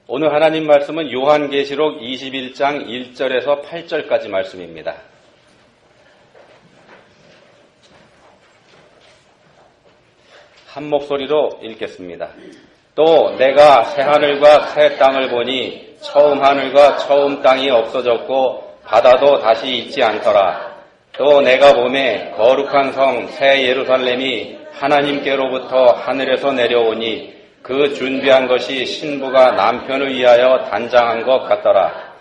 오늘 하나님 말씀은 요한계시록 21장 1절에서 8절까지 말씀입니다. 한 목소리로 읽겠습니다. 또 내가 새 하늘과 새 땅을 보니 처음 하늘과 처음 땅이 없어졌고 바다도 다시 있지 않더라. 또 내가 보매 거룩한 성 새 예루살렘이 하나님께로부터 하늘에서 내려오니 그 준비한 것이 신부가 남편을 위하여 단장한 것 같더라.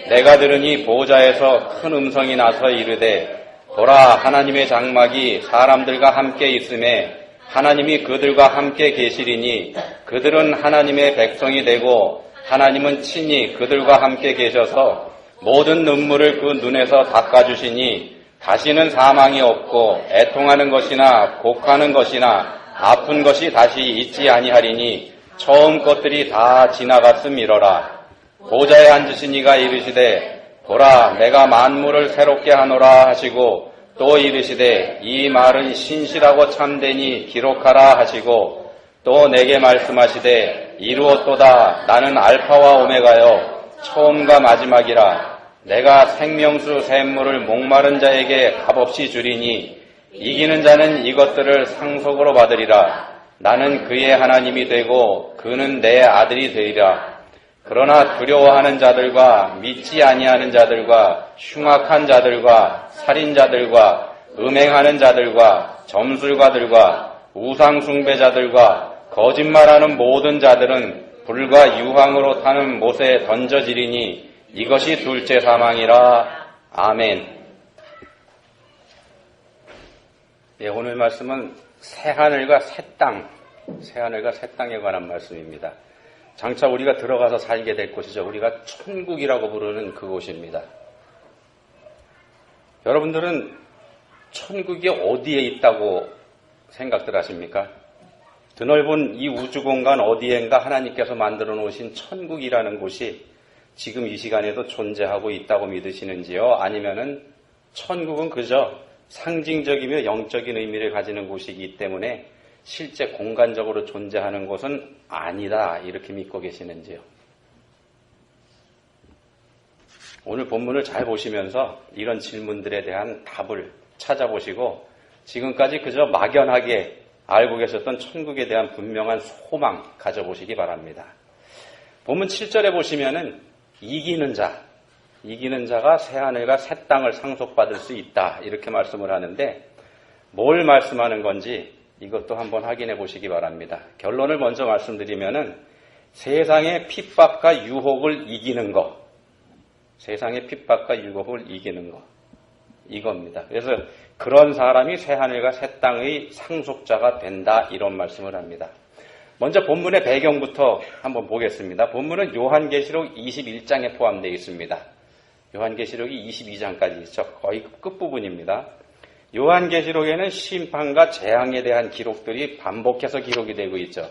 내가 들으니 보좌에서 큰 음성이 나서 이르되 보라 하나님의 장막이 사람들과 함께 있음에 하나님이 그들과 함께 계시리니 그들은 하나님의 백성이 되고 하나님은 친히 그들과 함께 계셔서 모든 눈물을 그 눈에서 닦아주시니 다시는 사망이 없고 애통하는 것이나 곡하는 것이나 아픈 것이 다시 있지 아니하리니 처음 것들이 다 지나갔음이로라. 보좌에 앉으신 이가 이르시되 보라 내가 만물을 새롭게 하노라 하시고 또 이르시되 이 말은 신실하고 참되니 기록하라 하시고 또 내게 말씀하시되 이루었도다 나는 알파와 오메가여 처음과 마지막이라. 내가 생명수 샘물을 목마른 자에게 값없이 주리니 이기는 자는 이것들을 상속으로 받으리라. 나는 그의 하나님이 되고 그는 내 아들이 되리라. 그러나 두려워하는 자들과 믿지 아니하는 자들과 흉악한 자들과 살인자들과 음행하는 자들과 점술가들과 우상숭배자들과 거짓말하는 모든 자들은 불과 유황으로 타는 못에 던져지리니 이것이 둘째 사망이라. 아멘. 네, 오늘 말씀은 새하늘과 새 땅에 관한 말씀입니다. 장차 우리가 들어가서 살게 될 곳이죠. 우리가 천국이라고 부르는 그곳입니다. 여러분들은 천국이 어디에 있다고 생각들 하십니까? 드넓은 이 우주 공간 어디엔가 하나님께서 만들어 놓으신 천국이라는 곳이 지금 이 시간에도 존재하고 있다고 믿으시는지요? 아니면은 천국은 그저 상징적이며 영적인 의미를 가지는 곳이기 때문에 실제 공간적으로 존재하는 곳은 아니다 이렇게 믿고 계시는지요? 오늘 본문을 잘 보시면서 이런 질문들에 대한 답을 찾아보시고 지금까지 그저 막연하게 알고 계셨던 천국에 대한 분명한 소망 가져보시기 바랍니다. 본문 7절에 보시면은 이기는 자가 새하늘과 새 땅을 상속받을 수 있다 이렇게 말씀을 하는데 뭘 말씀하는 건지 이것도 한번 확인해 보시기 바랍니다. 결론을 먼저 말씀드리면은 세상의 핍박과 유혹을 이기는 것, 세상의 핍박과 유혹을 이기는 것 이겁니다. 그래서 그런 사람이 새하늘과 새 땅의 상속자가 된다 이런 말씀을 합니다. 먼저 본문의 배경부터 한번 보겠습니다. 본문은 요한계시록 21장에 포함되어 있습니다. 요한계시록이 22장까지 있죠. 거의 끝부분입니다. 요한계시록에는 심판과 재앙에 대한 기록들이 반복해서 기록이 되고 있죠.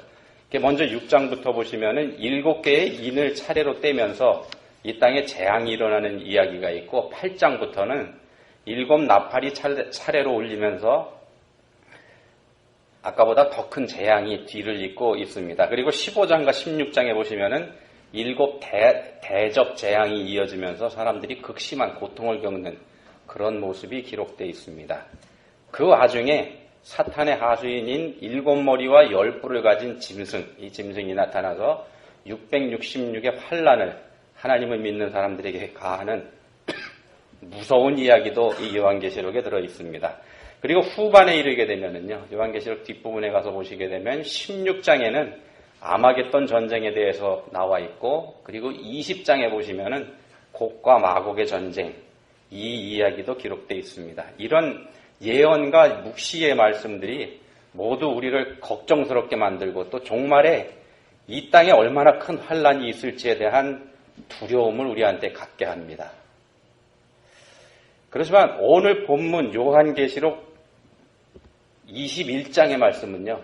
먼저 6장부터 보시면은 7개의 인을 차례로 떼면서 이 땅에 재앙이 일어나는 이야기가 있고 8장부터는 7 나팔이 차례로 울리면서 아까보다 더 큰 재앙이 뒤를 잇고 있습니다. 그리고 15장과 16장에 보시면은 7 대접 재앙이 이어지면서 사람들이 극심한 고통을 겪는 그런 모습이 기록되어 있습니다. 그 와중에 사탄의 하수인인 7머리와 10뿔을 가진 짐승, 이 짐승이 나타나서 666의 환난을 하나님을 믿는 사람들에게 가하는 무서운 이야기도 이 요한계시록에 들어 있습니다. 그리고 후반에 이르게 되면은요, 요한계시록 뒷부분에 가서 보시게 되면 16장에는 아마겟돈 전쟁에 대해서 나와 있고, 그리고 20장에 보시면은 곡과 마곡의 전쟁, 이 이야기도 기록되어 있습니다. 이런 예언과 묵시의 말씀들이 모두 우리를 걱정스럽게 만들고 또 종말에 이 땅에 얼마나 큰 환란이 있을지에 대한 두려움을 우리한테 갖게 합니다. 그렇지만 오늘 본문 요한계시록 21장의 말씀은요,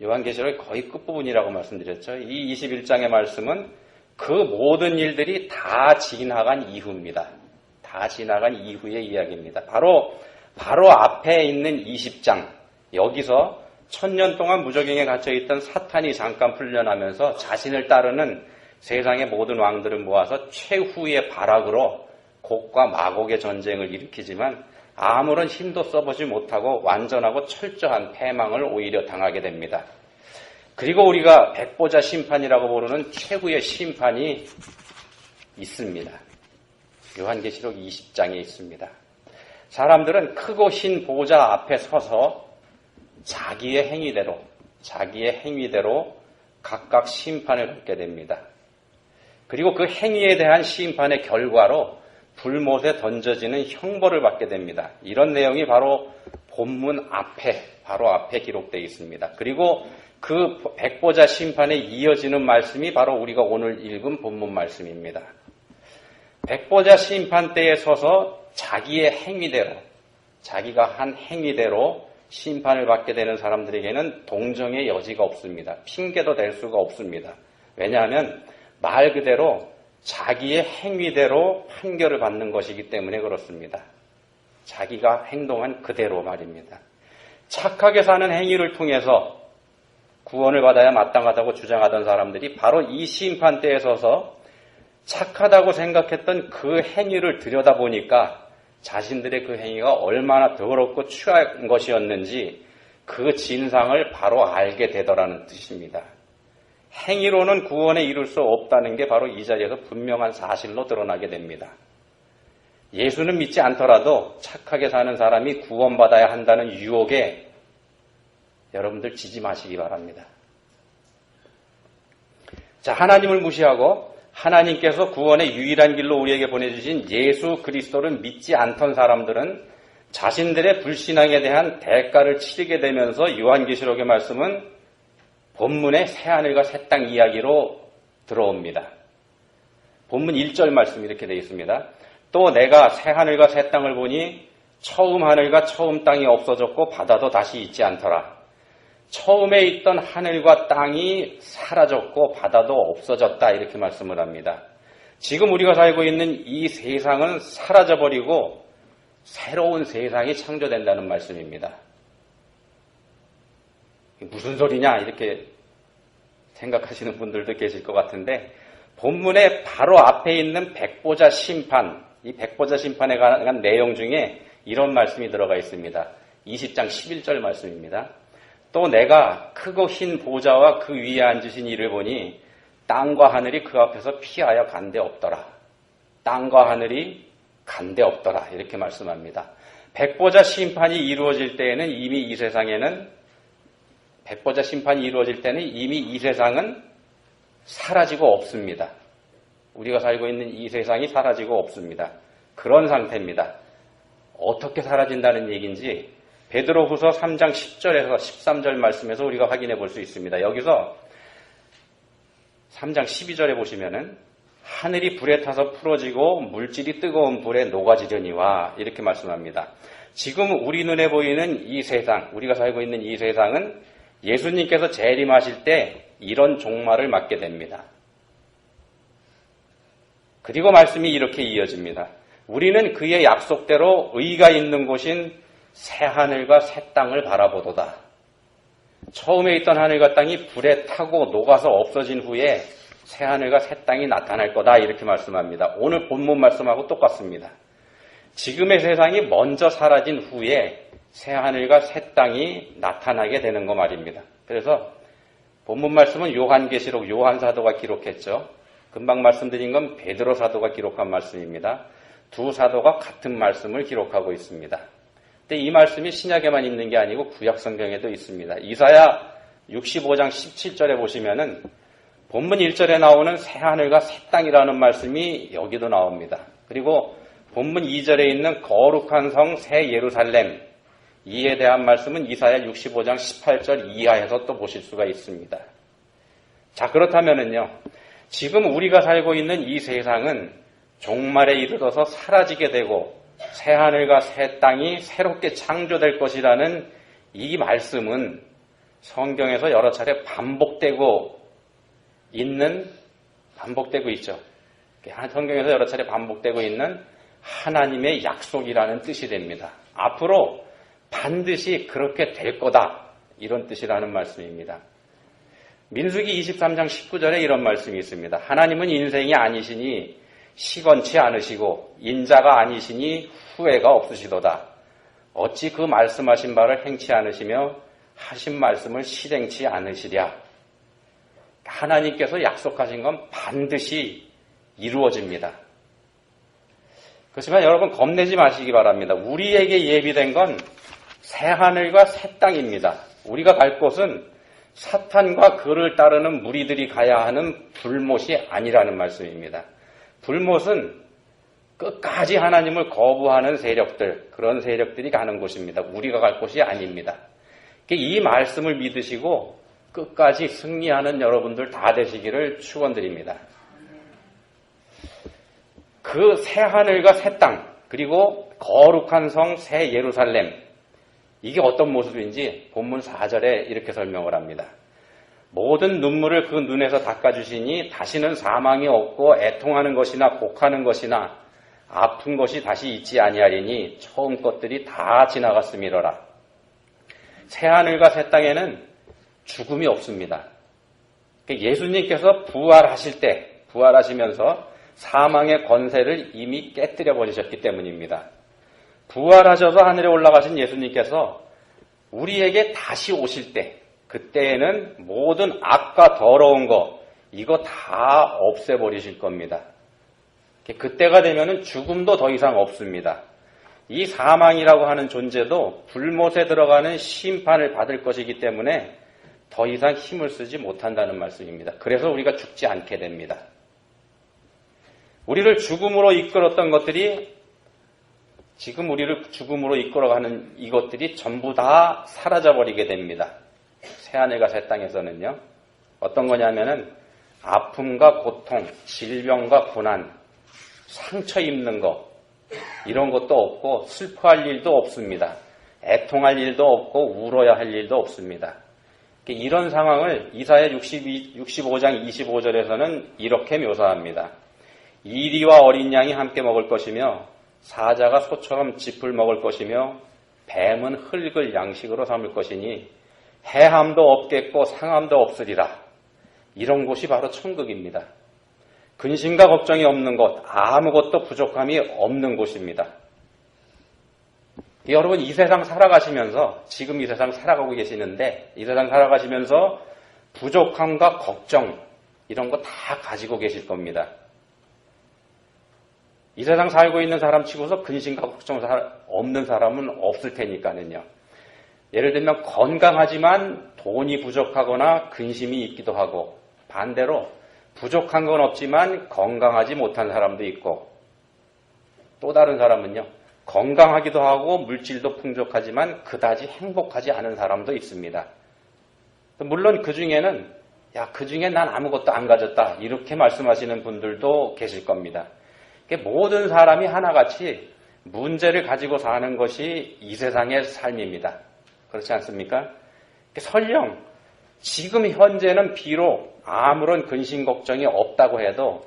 요한계시록의 거의 끝부분이라고 말씀드렸죠. 이 21장의 말씀은 그 모든 일들이 다 지나간 이후입니다. 다 지나간 이후의 이야기입니다. 바로 앞에 있는 20장, 여기서 1000년 동안 무저갱에 갇혀있던 사탄이 잠깐 풀려나면서 자신을 따르는 세상의 모든 왕들을 모아서 최후의 발악으로 곡과 마곡의 전쟁을 일으키지만 아무런 힘도 써보지 못하고 완전하고 철저한 패망을 오히려 당하게 됩니다. 그리고 우리가 백보자 심판이라고 부르는 최후의 심판이 있습니다. 요한계시록 20장에 있습니다. 사람들은 크고 흰 보좌 앞에 서서 자기의 행위대로 각각 심판을 받게 됩니다. 그리고 그 행위에 대한 심판의 결과로 불못에 던져지는 형벌을 받게 됩니다. 이런 내용이 바로 본문 바로 앞에 기록되어 있습니다. 그리고 그 백보자 심판에 이어지는 말씀이 바로 우리가 오늘 읽은 본문 말씀입니다. 백보자 심판 때에 서서 자기의 행위대로, 자기가 한 행위대로 심판을 받게 되는 사람들에게는 동정의 여지가 없습니다. 핑계도 댈 수가 없습니다. 왜냐하면 말 그대로 자기의 행위대로 판결을 받는 것이기 때문에 그렇습니다. 자기가 행동한 그대로 말입니다. 착하게 사는 행위를 통해서 구원을 받아야 마땅하다고 주장하던 사람들이 바로 이 심판대에 서서 착하다고 생각했던 그 행위를 들여다보니까 자신들의 그 행위가 얼마나 더럽고 추한 것이었는지 그 진상을 바로 알게 되더라는 뜻입니다. 행위로는 구원에 이룰 수 없다는 게 바로 이 자리에서 분명한 사실로 드러나게 됩니다. 예수는 믿지 않더라도 착하게 사는 사람이 구원받아야 한다는 유혹에 여러분들 지지 마시기 바랍니다. 자, 하나님을 무시하고 하나님께서 구원의 유일한 길로 우리에게 보내주신 예수 그리스도를 믿지 않던 사람들은 자신들의 불신앙에 대한 대가를 치르게 되면서 요한계시록의 말씀은 본문의 새하늘과 새 땅 이야기로 들어옵니다. 본문 1절 말씀이 이렇게 되어 있습니다. 또 내가 새하늘과 새 땅을 보니 처음 하늘과 처음 땅이 없어졌고 바다도 다시 있지 않더라. 처음에 있던 하늘과 땅이 사라졌고 바다도 없어졌다 이렇게 말씀을 합니다. 지금 우리가 살고 있는 이 세상은 사라져버리고 새로운 세상이 창조된다는 말씀입니다. 무슨 소리냐 이렇게 생각하시는 분들도 계실 것 같은데 본문의 바로 앞에 있는 백보자 심판, 이 백보자 심판에 관한 내용 중에 이런 말씀이 들어가 있습니다. 20장 11절 말씀입니다. 또 내가 크고 흰 보좌와 그 위에 앉으신 이를 보니 땅과 하늘이 그 앞에서 피하여 간데 없더라. 땅과 하늘이 간데 없더라. 이렇게 말씀합니다. 백보자 심판이 이루어질 때에는 이미 이 세상에는 백보자 심판이 이루어질 때는 이미 이 세상은 사라지고 없습니다. 우리가 살고 있는 이 세상이 사라지고 없습니다. 그런 상태입니다. 어떻게 사라진다는 얘기인지 베드로후서 3장 10절에서 13절 말씀에서 우리가 확인해 볼 수 있습니다. 여기서 3장 12절에 보시면은 하늘이 불에 타서 풀어지고 물질이 뜨거운 불에 녹아지려니와 이렇게 말씀합니다. 지금 우리 눈에 보이는 이 세상, 우리가 살고 있는 이 세상은 예수님께서 재림하실 때 이런 종말을 맞게 됩니다. 그리고 말씀이 이렇게 이어집니다. 우리는 그의 약속대로 의가 있는 곳인 새 하늘과 새 땅을 바라보도다. 처음에 있던 하늘과 땅이 불에 타고 녹아서 없어진 후에 새 하늘과 새 땅이 나타날 거다 이렇게 말씀합니다. 오늘 본문 말씀하고 똑같습니다. 지금의 세상이 먼저 사라진 후에 새 하늘과 새 땅이 나타나게 되는 거 말입니다. 그래서 본문 말씀은 요한계시록 요한사도가 기록했죠. 금방 말씀드린 건 베드로 사도가 기록한 말씀입니다. 두 사도가 같은 말씀을 기록하고 있습니다. 근데 이 말씀이 신약에만 있는 게 아니고 구약 성경에도 있습니다. 이사야 65장 17절에 보시면은 본문 1절에 나오는 새 하늘과 새 땅이라는 말씀이 여기도 나옵니다. 그리고 본문 2절에 있는 거룩한 성 새 예루살렘 이에 대한 말씀은 이사야 65장 18절 이하에서 또 보실 수가 있습니다. 자, 그렇다면은요, 지금 우리가 살고 있는 이 세상은 종말에 이르러서 사라지게 되고 새 하늘과 새 땅이 새롭게 창조될 것이라는 이 말씀은 성경에서 여러 차례 반복되고 있죠. 성경에서 여러 차례 반복되고 있는 하나님의 약속이라는 뜻이 됩니다. 앞으로 반드시 그렇게 될 거다. 이런 뜻이라는 말씀입니다. 민수기 23장 19절에 이런 말씀이 있습니다. 하나님은 인생이 아니시니 시건치 않으시고 인자가 아니시니 후회가 없으시도다. 어찌 그 말씀하신 바를 행치 않으시며 하신 말씀을 실행치 않으시랴. 하나님께서 약속하신 건 반드시 이루어집니다. 그렇지만 여러분 겁내지 마시기 바랍니다. 우리에게 예비된 건 새하늘과 새 땅입니다. 우리가 갈 곳은 사탄과 그를 따르는 무리들이 가야 하는 불못이 아니라는 말씀입니다. 불못은 끝까지 하나님을 거부하는 세력들, 그런 세력들이 가는 곳입니다. 우리가 갈 곳이 아닙니다. 이 말씀을 믿으시고 끝까지 승리하는 여러분들 다 되시기를 축원드립니다. 그 새 하늘과 새 땅, 그리고 거룩한 성 새 예루살렘, 이게 어떤 모습인지 본문 4절에 이렇게 설명을 합니다. 모든 눈물을 그 눈에서 닦아주시니 다시는 사망이 없고 애통하는 것이나 곡하는 것이나 아픈 것이 다시 있지 아니하리니 처음 것들이 다 지나갔음이로라. 새 하늘과 새 땅에는 죽음이 없습니다. 예수님께서 부활하시면서 사망의 권세를 이미 깨뜨려 버리셨기 때문입니다. 부활하셔서 하늘에 올라가신 예수님께서 우리에게 다시 오실 때, 그때에는 모든 악과 더러운 거, 이거 다 없애버리실 겁니다. 그때가 되면은 죽음도 더 이상 없습니다. 이 사망이라고 하는 존재도 불못에 들어가는 심판을 받을 것이기 때문에 더 이상 힘을 쓰지 못한다는 말씀입니다. 그래서 우리가 죽지 않게 됩니다. 우리를 죽음으로 이끌었던 것들이, 지금 우리를 죽음으로 이끌어가는 이것들이 전부 다 사라져버리게 됩니다. 새하늘과 새 땅에서는요. 어떤 거냐면은 아픔과 고통, 질병과 고난, 상처 입는 것, 이런 것도 없고 슬퍼할 일도 없습니다. 애통할 일도 없고 울어야 할 일도 없습니다. 이런 상황을 이사야 65장 25절에서는 이렇게 묘사합니다. 이리와 어린 양이 함께 먹을 것이며 사자가 소처럼 짚을 먹을 것이며 뱀은 흙을 양식으로 삼을 것이니 해함도 없겠고 상함도 없으리라. 이런 곳이 바로 천국입니다. 근심과 걱정이 없는 곳, 아무것도 부족함이 없는 곳입니다. 여러분, 이 세상 살아가시면서, 지금 이 세상 살아가고 계시는데, 이 세상 살아가시면서 부족함과 걱정, 이런 거 다 가지고 계실 겁니다. 이 세상 살고 있는 사람 치고서 근심과 걱정 없는 사람은 없을 테니까는요. 예를 들면 건강하지만 돈이 부족하거나 근심이 있기도 하고, 반대로 부족한 건 없지만 건강하지 못한 사람도 있고, 또 다른 사람은요, 건강하기도 하고 물질도 풍족하지만 그다지 행복하지 않은 사람도 있습니다. 물론 그 중에는 그 중에 난 아무것도 안 가졌다, 이렇게 말씀하시는 분들도 계실 겁니다. 모든 사람이 하나같이 문제를 가지고 사는 것이 이 세상의 삶입니다. 그렇지 않습니까? 설령 지금 현재는 비록 아무런 근심 걱정이 없다고 해도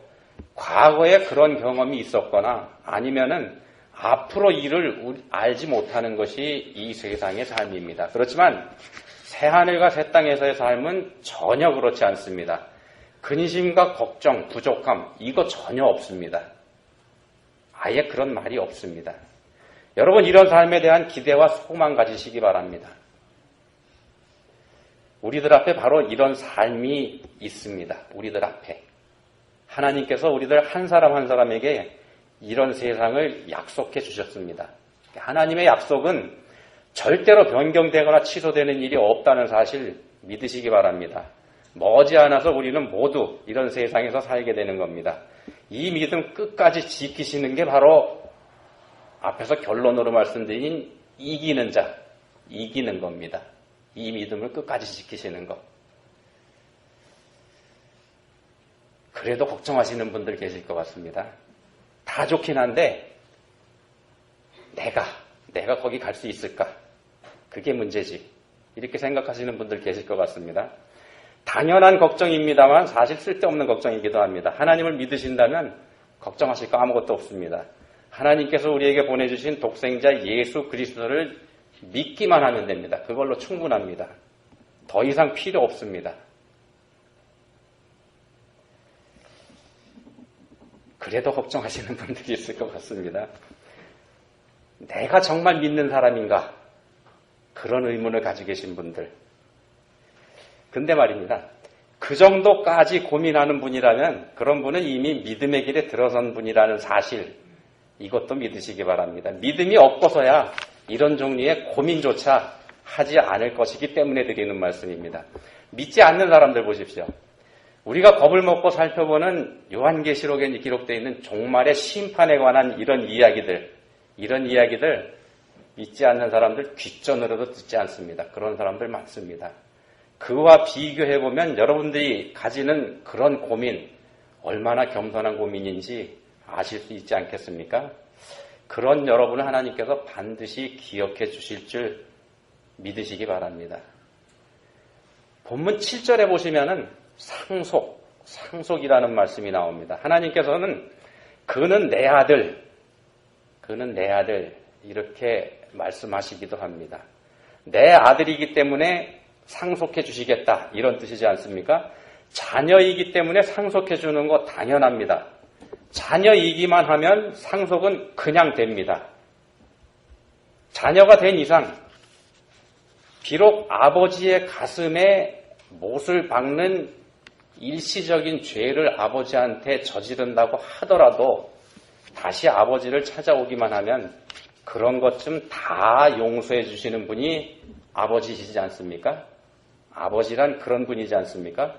과거에 그런 경험이 있었거나 아니면은 앞으로 이를 알지 못하는 것이 이 세상의 삶입니다. 그렇지만 새하늘과 새 땅에서의 삶은 전혀 그렇지 않습니다. 근심과 걱정, 부족함, 이거 전혀 없습니다. 아예 그런 말이 없습니다. 여러분, 이런 삶에 대한 기대와 소망 가지시기 바랍니다. 우리들 앞에 바로 이런 삶이 있습니다. 우리들 앞에. 하나님께서 우리들 한 사람 한 사람에게 이런 세상을 약속해 주셨습니다. 하나님의 약속은 절대로 변경되거나 취소되는 일이 없다는 사실 믿으시기 바랍니다. 머지않아서 우리는 모두 이런 세상에서 살게 되는 겁니다. 이 믿음 끝까지 지키시는 게 바로 앞에서 결론으로 말씀드린 이기는 자, 이기는 겁니다. 이 믿음을 끝까지 지키시는 것. 그래도 걱정하시는 분들 계실 것 같습니다. 다 좋긴 한데 내가 거기 갈 수 있을까? 그게 문제지. 이렇게 생각하시는 분들 계실 것 같습니다. 당연한 걱정입니다만 사실 쓸데없는 걱정이기도 합니다. 하나님을 믿으신다면 걱정하실 거 아무것도 없습니다. 하나님께서 우리에게 보내주신 독생자 예수 그리스도를 믿기만 하면 됩니다. 그걸로 충분합니다. 더 이상 필요 없습니다. 그래도 걱정하시는 분들이 있을 것 같습니다. 내가 정말 믿는 사람인가? 그런 의문을 가지고 계신 분들. 근데 말입니다. 그 정도까지 고민하는 분이라면 그런 분은 이미 믿음의 길에 들어선 분이라는 사실, 이것도 믿으시기 바랍니다. 믿음이 없고서야 이런 종류의 고민조차 하지 않을 것이기 때문에 드리는 말씀입니다. 믿지 않는 사람들 보십시오. 우리가 겁을 먹고 살펴보는 요한계시록에 기록되어 있는 종말의 심판에 관한 이런 이야기들 믿지 않는 사람들 귓전으로도 듣지 않습니다. 그런 사람들 많습니다. 그와 비교해보면 여러분들이 가지는 그런 고민, 얼마나 겸손한 고민인지 아실 수 있지 않겠습니까? 그런 여러분을 하나님께서 반드시 기억해 주실 줄 믿으시기 바랍니다. 본문 7절에 보시면은 상속이라는 말씀이 나옵니다. 하나님께서는 그는 내 아들 이렇게 말씀하시기도 합니다. 내 아들이기 때문에 상속해 주시겠다 이런 뜻이지 않습니까? 자녀이기 때문에 상속해 주는 거 당연합니다. 자녀이기만 하면 상속은 그냥 됩니다. 자녀가 된 이상 비록 아버지의 가슴에 못을 박는 일시적인 죄를 아버지한테 저지른다고 하더라도 다시 아버지를 찾아오기만 하면 그런 것 좀 다 용서해 주시는 분이 아버지시지 않습니까? 아버지란 그런 분이지 않습니까?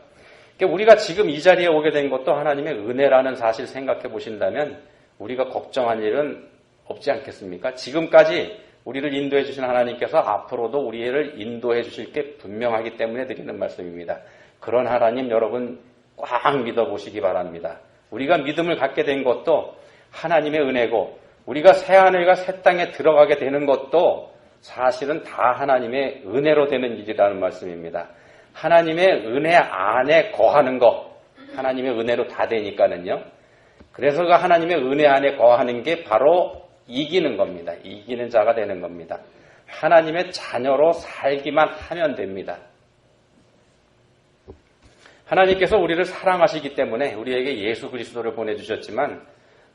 그러니까 우리가 지금 이 자리에 오게 된 것도 하나님의 은혜라는 사실 생각해 보신다면 우리가 걱정할 일은 없지 않겠습니까? 지금까지 우리를 인도해 주신 하나님께서 앞으로도 우리를 인도해 주실 게 분명하기 때문에 드리는 말씀입니다. 그런 하나님 여러분 꽉 믿어보시기 바랍니다. 우리가 믿음을 갖게 된 것도 하나님의 은혜고 우리가 새하늘과 새 땅에 들어가게 되는 것도 사실은 다 하나님의 은혜로 되는 일이라는 말씀입니다. 하나님의 은혜 안에 거하는 거, 하나님의 은혜로 다 되니까는요. 그래서 그 하나님의 은혜 안에 거하는 게 바로 이기는 겁니다. 이기는 자가 되는 겁니다. 하나님의 자녀로 살기만 하면 됩니다. 하나님께서 우리를 사랑하시기 때문에 우리에게 예수 그리스도를 보내주셨지만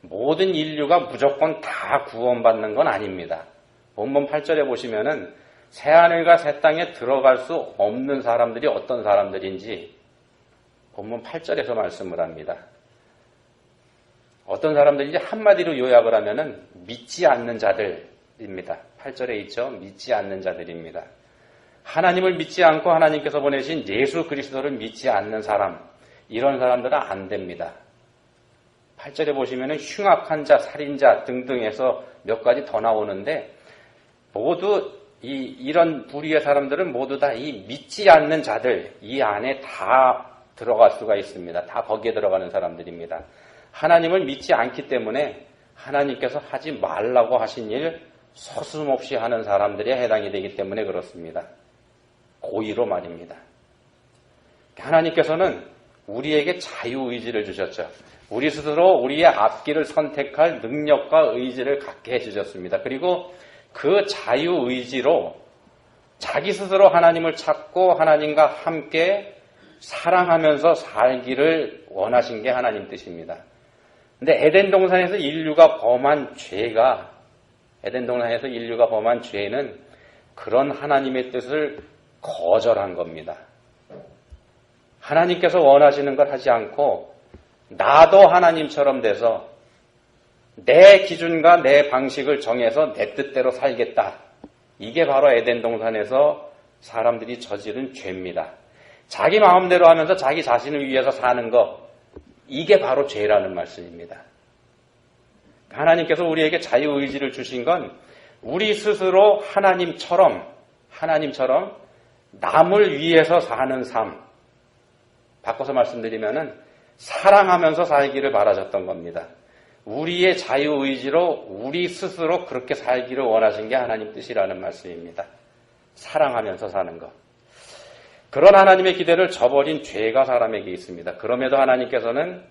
모든 인류가 무조건 다 구원받는 건 아닙니다. 본문 8절에 보시면은 새하늘과 새 땅에 들어갈 수 없는 사람들이 어떤 사람들인지 본문 8절에서 말씀을 합니다. 어떤 사람들인지 한마디로 요약을 하면은 믿지 않는 자들입니다. 8절에 있죠. 믿지 않는 자들입니다. 하나님을 믿지 않고 하나님께서 보내신 예수 그리스도를 믿지 않는 사람, 이런 사람들은 안 됩니다. 8절에 보시면은 흉악한 자, 살인자 등등 해서 몇 가지 더 나오는데 모두 이런 부류의 사람들은 모두 다 이 믿지 않는 자들 이 안에 다 들어갈 수가 있습니다. 다 거기에 들어가는 사람들입니다. 하나님을 믿지 않기 때문에 하나님께서 하지 말라고 하신 일 서슴없이 하는 사람들에 해당이 되기 때문에 그렇습니다. 고의로 말입니다. 하나님께서는 우리에게 자유의지를 주셨죠. 우리 스스로 우리의 앞길을 선택할 능력과 의지를 갖게 해주셨습니다. 그리고 그 자유의지로 자기 스스로 하나님을 찾고 하나님과 함께 사랑하면서 살기를 원하신 게 하나님 뜻입니다. 근데 에덴 동산에서 인류가 범한 죄는 그런 하나님의 뜻을 거절한 겁니다. 하나님께서 원하시는 걸 하지 않고 나도 하나님처럼 돼서 내 기준과 내 방식을 정해서 내 뜻대로 살겠다. 이게 바로 에덴 동산에서 사람들이 저지른 죄입니다. 자기 마음대로 하면서 자기 자신을 위해서 사는 것, 이게 바로 죄라는 말씀입니다. 하나님께서 우리에게 자유의지를 주신 건 우리 스스로 하나님처럼 남을 위해서 사는 삶, 바꿔서 말씀드리면은 사랑하면서 살기를 바라셨던 겁니다. 우리의 자유의지로 우리 스스로 그렇게 살기를 원하신 게 하나님 뜻이라는 말씀입니다. 사랑하면서 사는 것. 그런 하나님의 기대를 저버린 죄가 사람에게 있습니다. 그럼에도 하나님께서는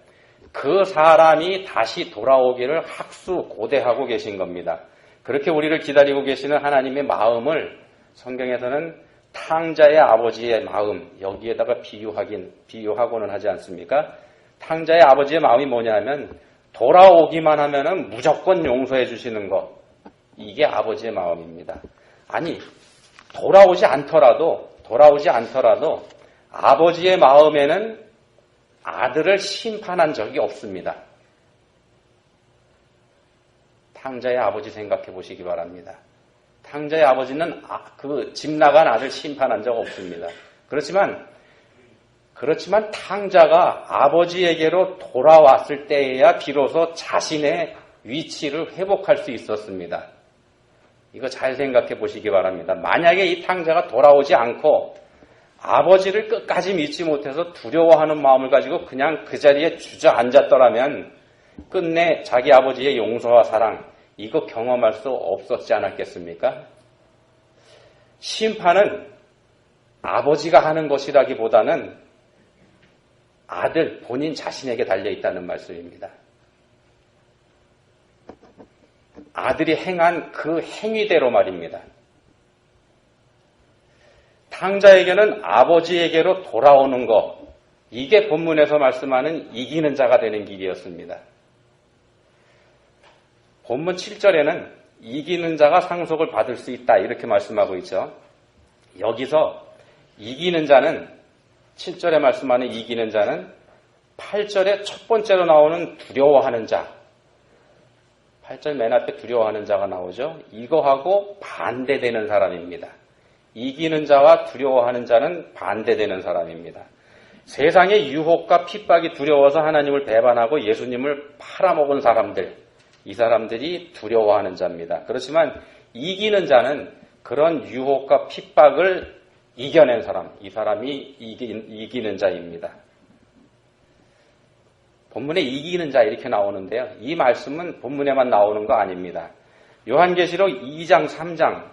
그 사람이 다시 돌아오기를 학수고대하고 계신 겁니다. 그렇게 우리를 기다리고 계시는 하나님의 마음을 성경에서는 탕자의 아버지의 마음, 여기에다가 비유하고는 하지 않습니까? 탕자의 아버지의 마음이 뭐냐면 돌아오기만 하면은 무조건 용서해 주시는 것. 이게 아버지의 마음입니다. 아니, 돌아오지 않더라도 아버지의 마음에는 아들을 심판한 적이 없습니다. 탕자의 아버지 생각해 보시기 바랍니다. 탕자의 아버지는 집 나간 아들 심판한 적 없습니다. 그렇지만 탕자가 아버지에게로 돌아왔을 때에야 비로소 자신의 위치를 회복할 수 있었습니다. 이거 잘 생각해 보시기 바랍니다. 만약에 이 탕자가 돌아오지 않고 아버지를 끝까지 믿지 못해서 두려워하는 마음을 가지고 그냥 그 자리에 주저앉았더라면 끝내 자기 아버지의 용서와 사랑, 이거 경험할 수 없었지 않았겠습니까? 심판은 아버지가 하는 것이라기보다는 아들, 본인 자신에게 달려있다는 말씀입니다. 아들이 행한 그 행위대로 말입니다. 탕자에게는 아버지에게로 돌아오는 것, 이게 본문에서 말씀하는 이기는 자가 되는 길이었습니다. 본문 7절에는 이기는 자가 상속을 받을 수 있다 이렇게 말씀하고 있죠. 여기서 이기는 자는 7절에 말씀하는 이기는 자는 8절에 첫 번째로 나오는 두려워하는 자, 8절 맨 앞에 두려워하는 자가 나오죠. 이거하고 반대되는 사람입니다. 이기는 자와 두려워하는 자는 반대되는 사람입니다. 세상의 유혹과 핍박이 두려워서 하나님을 배반하고 예수님을 팔아먹은 사람들, 이 사람들이 두려워하는 자입니다. 그렇지만 이기는 자는 그런 유혹과 핍박을 이겨낸 사람, 이 사람이 이기는 자입니다. 본문에 이기는 자 이렇게 나오는데요. 이 말씀은 본문에만 나오는 거 아닙니다. 요한계시록 2장, 3장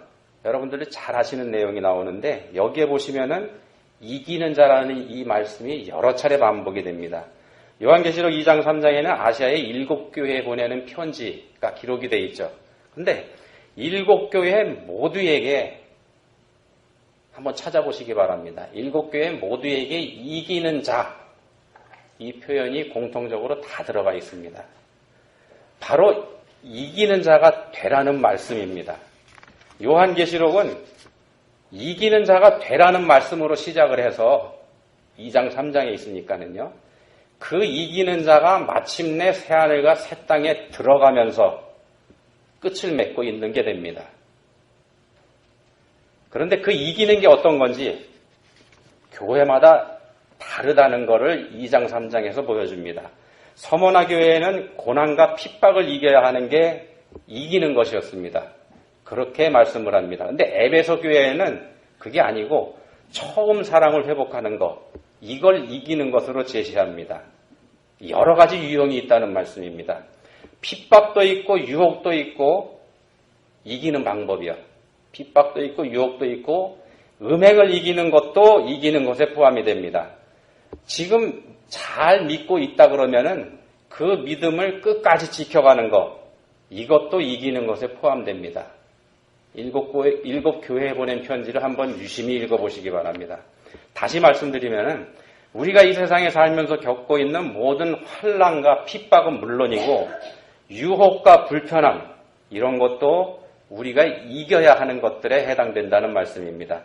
여러분들이 잘 아시는 내용이 나오는데 여기에 보시면은 이기는 자라는 이 말씀이 여러 차례 반복이 됩니다. 요한계시록 2장, 3장에는 아시아의 7교회에 보내는 편지가 기록이 되어 있죠. 근데 7교회 모두에게 한번 찾아보시기 바랍니다. 7교회 모두에게 이기는 자, 이 표현이 공통적으로 다 들어가 있습니다. 바로 이기는 자가 되라는 말씀입니다. 요한계시록은 이기는 자가 되라는 말씀으로 시작을 해서 2장, 3장에 있으니까는요. 그 이기는 자가 마침내 새하늘과 새 땅에 들어가면서 끝을 맺고 있는 게 됩니다. 그런데 그 이기는 게 어떤 건지 교회마다 다르다는 것을 2장, 3장에서 보여줍니다. 서머나 교회에는 고난과 핍박을 이겨야 하는 게 이기는 것이었습니다. 그렇게 말씀을 합니다. 그런데 에베소 교회에는 그게 아니고 처음 사랑을 회복하는 것, 이걸 이기는 것으로 제시합니다. 여러 가지 유형이 있다는 말씀입니다. 핍박도 있고 유혹도 있고 이기는 방법이요. 핍박도 있고 유혹도 있고 음행을 이기는 것도 이기는 것에 포함이 됩니다. 지금 잘 믿고 있다 그러면은 그 믿음을 끝까지 지켜가는 것, 이것도 이기는 것에 포함됩니다. 7교회에 보낸 편지를 한번 유심히 읽어보시기 바랍니다. 다시 말씀드리면은 우리가 이 세상에 살면서 겪고 있는 모든 환난과 핍박은 물론이고 유혹과 불편함, 이런 것도 우리가 이겨야 하는 것들에 해당된다는 말씀입니다.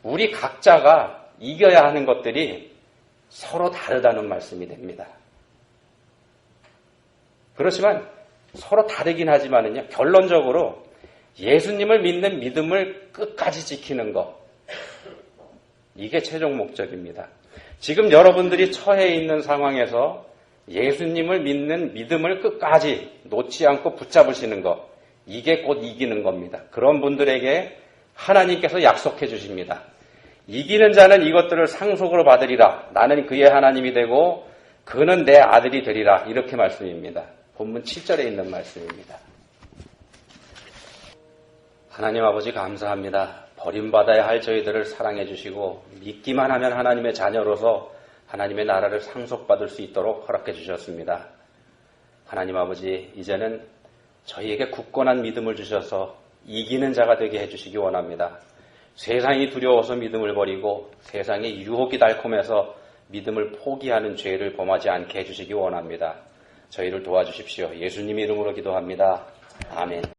우리 각자가 이겨야 하는 것들이 서로 다르다는 말씀이 됩니다. 그렇지만 서로 다르긴 하지만은요, 결론적으로 예수님을 믿는 믿음을 끝까지 지키는 것, 이게 최종 목적입니다. 지금 여러분들이 처해 있는 상황에서 예수님을 믿는 믿음을 끝까지 놓지 않고 붙잡으시는 것, 이게 곧 이기는 겁니다. 그런 분들에게 하나님께서 약속해 주십니다. 이기는 자는 이것들을 상속으로 받으리라. 나는 그의 하나님이 되고 그는 내 아들이 되리라. 이렇게 말씀입니다. 본문 7절에 있는 말씀입니다. 하나님 아버지 감사합니다. 버림받아야 할 저희들을 사랑해 주시고 믿기만 하면 하나님의 자녀로서 하나님의 나라를 상속받을 수 있도록 허락해 주셨습니다. 하나님 아버지, 이제는 저희에게 굳건한 믿음을 주셔서 이기는 자가 되게 해주시기 원합니다. 세상이 두려워서 믿음을 버리고 세상의 유혹이 달콤해서 믿음을 포기하는 죄를 범하지 않게 해주시기 원합니다. 저희를 도와주십시오. 예수님 이름으로 기도합니다. 아멘.